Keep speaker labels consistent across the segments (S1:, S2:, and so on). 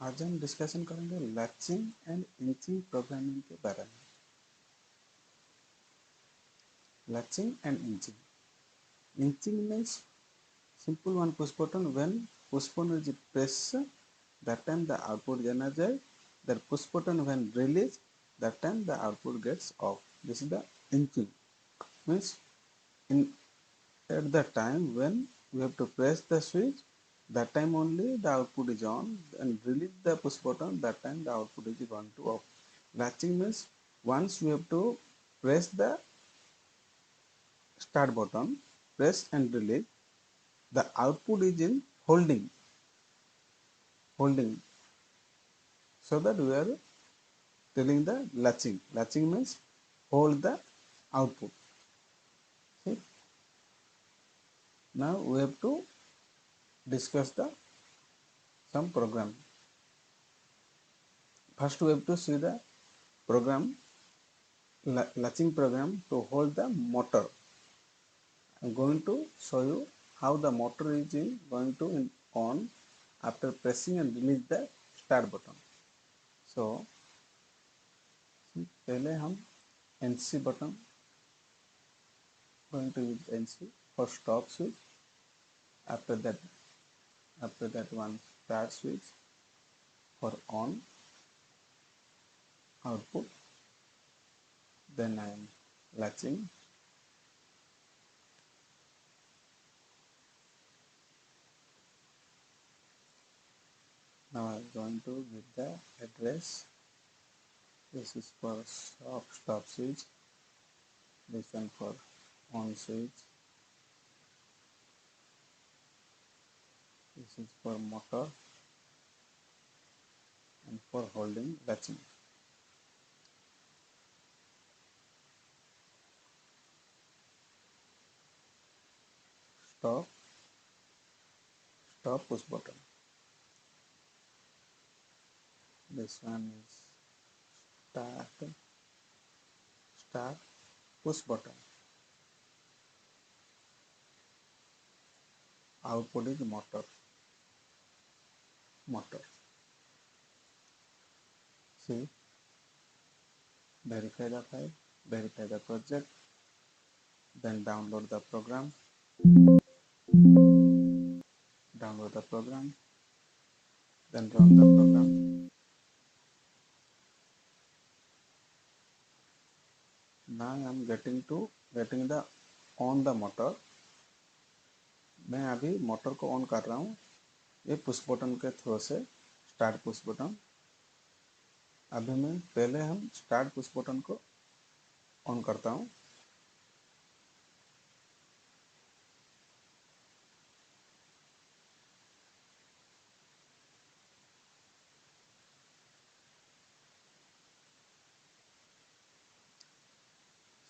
S1: आज हम डिस्कशन करेंगे लैचिंग एंड इंचिंग प्रोग्रामिंग के बारे में। Latching and inching means simple one push button. When push button is pressed, that time the output is energized. The push button when released, that time the output gets off. This is the inching. Means in at the time when we have to press the switch, that time only the output is on, and release the push button, that time the output is going to off. Latching means once we have to press the start button, press and release, the output is in holding, so that we are telling the latching. Latching means hold the output. See? Now we have to discuss the some program. First we have to see the program, latching program to hold the motor. I am going to show you how the motor is going to on after pressing and release the start button. So पहले हम NC button going to use NC for stop switch. After that one start switch for on output. Then I am latching. Now I am going to give the address. This is for stop switch. This one for on switch. This is for motor and for holding latching. Stop push button. This one is start push button. Output is motor. See, verify the file, verify the project, then download the program, then run the program. Now I am getting the on the motor. मैं अभी motor को on कर रहा हूँ ये push button के through से, start push button. अभी मैं पहले हम स्टार्ट पुश बटन को ऑन करता हूँ।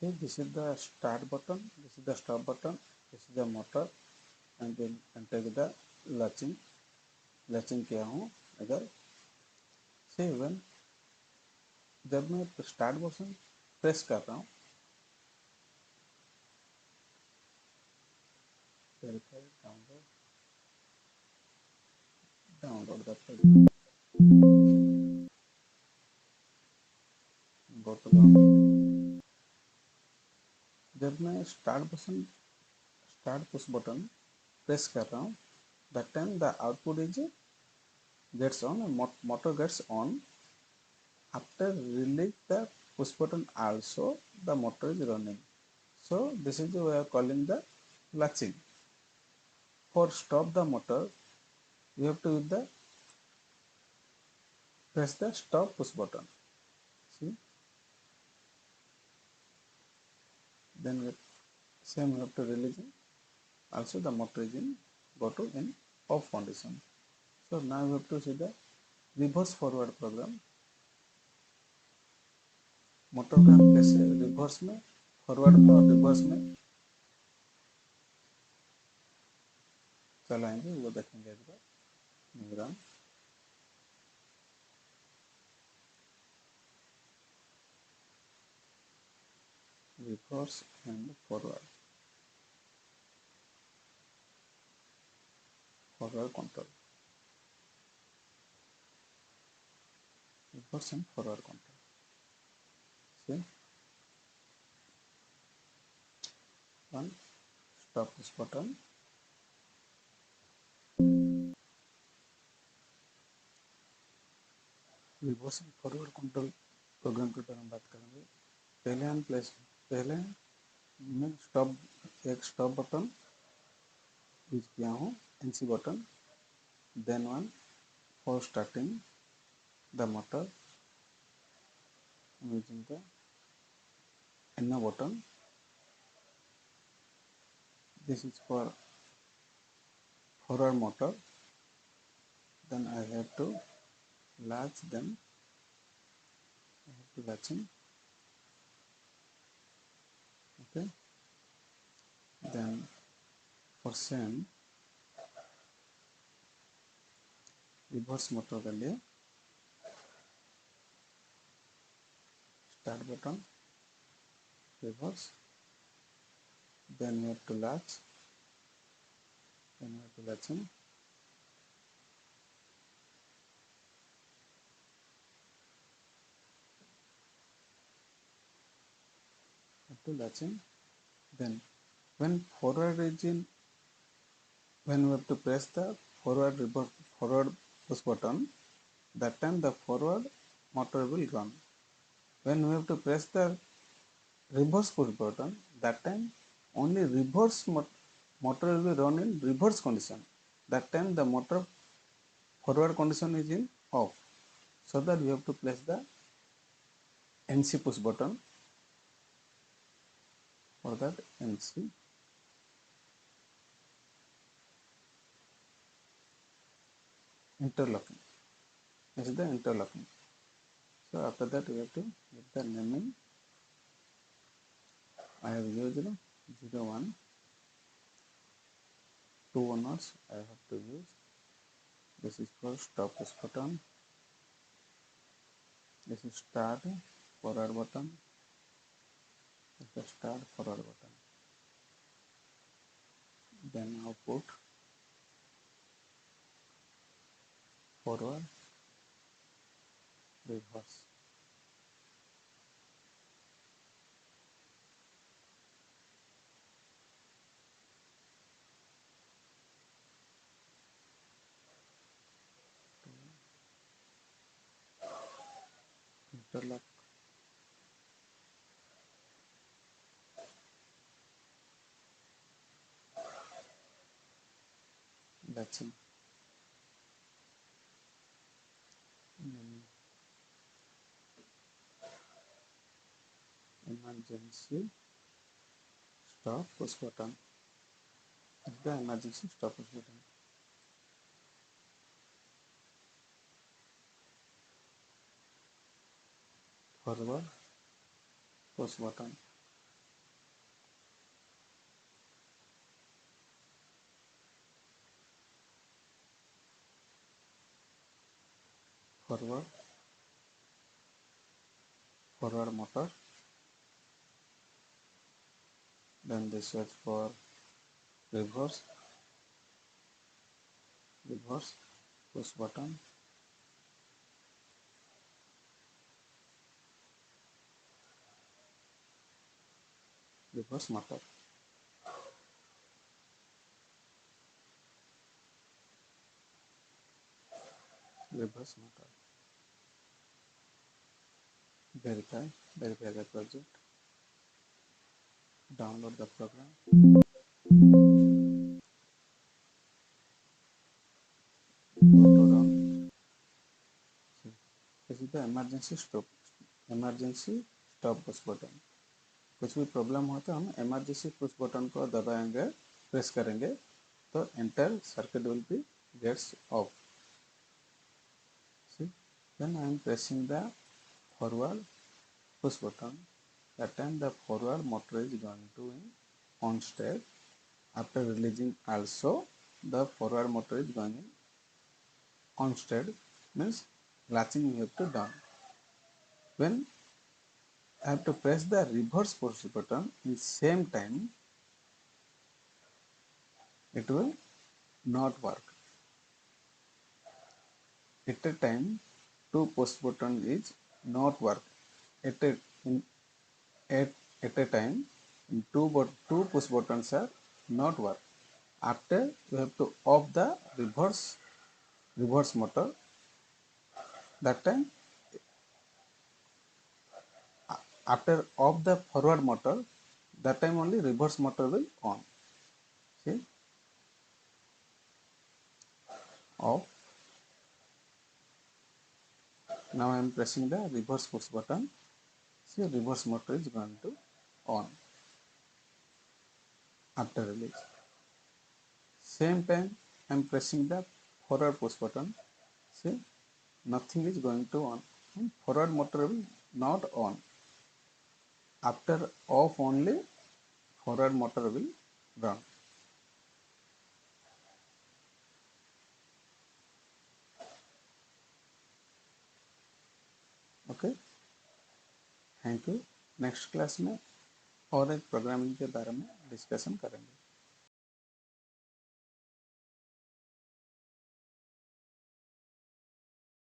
S1: See, this is the start button, this is the stop button, this is the motor, and then take the latching किया हूँ अगर। See, when जब मैं स्टार्ट बटन प्रेस कर रहा हूँ, download the program, go to download। जब मैं स्टार्ट पुश बटन प्रेस कर रहा हूँ, that time the output is gets on, motor gets on. After release the push button also the motor is running. So this is we are calling the latching. For stop the motor, we have to use the press the stop push button. See, then we have to release it. Also the motor is go to in off condition. So now we have to see the reverse forward program. Motor को हम कैसे reverse में, forward में और reverse में चलाएंगे वो देखेंगे एक बार। Program reverse and forward control. reverse and forward control. See, one stop this button, reverse and forward control program के बारे में बात करेंगे। पहले हम पहले मैं एक स्टॉप बटन यूज किया हूँ, NC button, then one for starting the motor using the NO button. This is for forward motor. Then I have to latch them. I have to latching. Okay. Then for same reverse motor के लिए start button, reverse. Then you have to latch. Then you have to latching. To latching. Then when forward is in, when we have to press the forward push button, that time the forward motor will run. When we have to press the reverse push button, that time only reverse motor will be run in reverse condition. That time the motor forward condition is in off. So that we have to press the NC push button. For that NC, interlocking. This is the interlocking. So after that we have to get the naming. I have used 0, 1, 2 owners I have to use. This is for stop push button. This is start forward button. This is the start forward button. Then output forward, reverse. Interlock. Latching. Emergency stop push button. This is the emergency stop push button. Forward push button. Forward motor. Then this was for reverse push button. Reverse motor. Reverse motor. Verify the project. Download the program. Go to run. This is the emergency stop push button. कुछ भी problem हो तो हम emergency push button को दबाएंगे, press करेंगे तो entire circuit will be gets off. See, then I am pressing the forward push button. That time the forward motor is going to in on state. After releasing also the forward motor is going in on state, means latching we have to done. When I have to press the reverse push button in same time, it will not work. At a time two push button is not work at a, in, at, at a time. Two push buttons are not work. After you have to off the reverse motor. That time after off the forward motor, that time only reverse motor will on. See, off. Now I am pressing the reverse push button. See, reverse motor is going to on after release. Same time I am pressing the forward push button. See, nothing is going to on. And forward motor will not on. After off only forward motor will run. Okay, thank you. Next class में और एक programming के बारे में discussion करेंगे.